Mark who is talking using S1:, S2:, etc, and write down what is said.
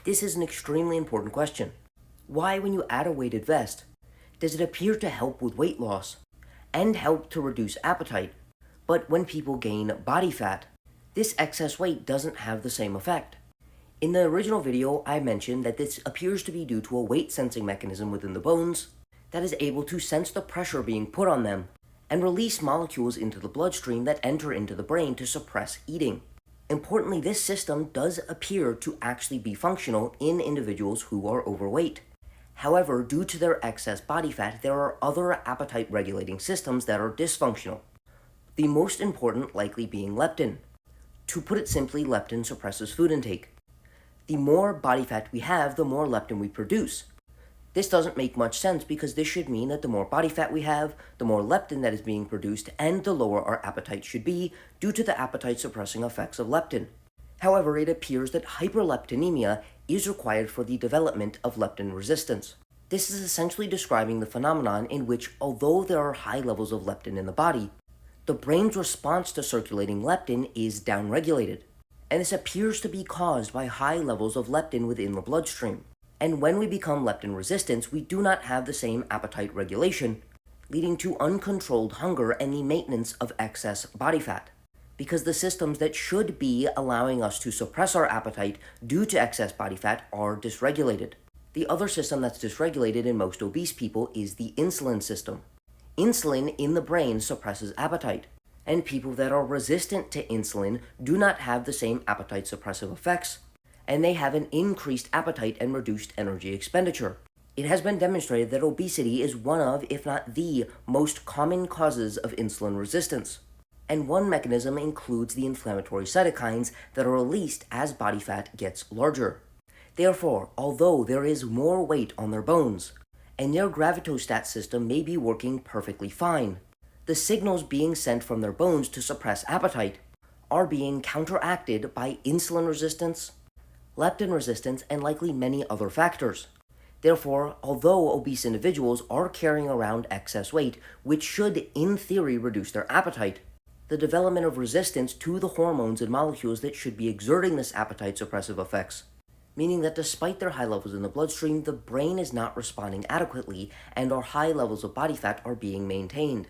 S1: This is an extremely important question. Why, when you add a weighted vest, does it appear to help with weight loss and help to reduce appetite, but when people gain body fat, this excess weight doesn't have the same effect? In the original video, I mentioned that this appears to be due to a weight sensing mechanism within the bones that is able to sense the pressure being put on them and release molecules into the bloodstream that enter into the brain to suppress eating. Importantly, this system does appear to actually be functional in individuals who are overweight. However, due to their excess body fat, there are other appetite regulating systems that are dysfunctional. The most important likely being leptin. To put it simply, leptin suppresses food intake. The more body fat we have, the more leptin we produce. This doesn't make much sense because this should mean that the more body fat we have, the more leptin that is being produced, and the lower our appetite should be due to the appetite suppressing effects of leptin. However, it appears that hyperleptinemia is required for the development of leptin resistance. This is essentially describing the phenomenon in which, although there are high levels of leptin in the body, the brain's response to circulating leptin is downregulated, and this appears to be caused by high levels of leptin within the bloodstream. And when we become leptin resistant, we do not have the same appetite regulation, leading to uncontrolled hunger and the maintenance of excess body fat, because the systems that should be allowing us to suppress our appetite due to excess body fat are dysregulated. The other system that's dysregulated in most obese people is the insulin system. Insulin in the brain suppresses appetite, and people that are resistant to insulin do not have the same appetite suppressive effects, and they have an increased appetite and reduced energy expenditure. It has been demonstrated that obesity is one of, if not the, most common causes of insulin resistance. And one mechanism includes the inflammatory cytokines that are released as body fat gets larger. Therefore, although there is more weight on their bones, and their gravitostat system may be working perfectly fine, the signals being sent from their bones to suppress appetite are being counteracted by insulin resistance, leptin resistance, and likely many other factors. Therefore, although obese individuals are carrying around excess weight, which should, in theory, reduce their appetite, the development of resistance to the hormones and molecules that should be exerting this appetite suppressive effects, meaning that despite their high levels in the bloodstream, the brain is not responding adequately and our high levels of body fat are being maintained.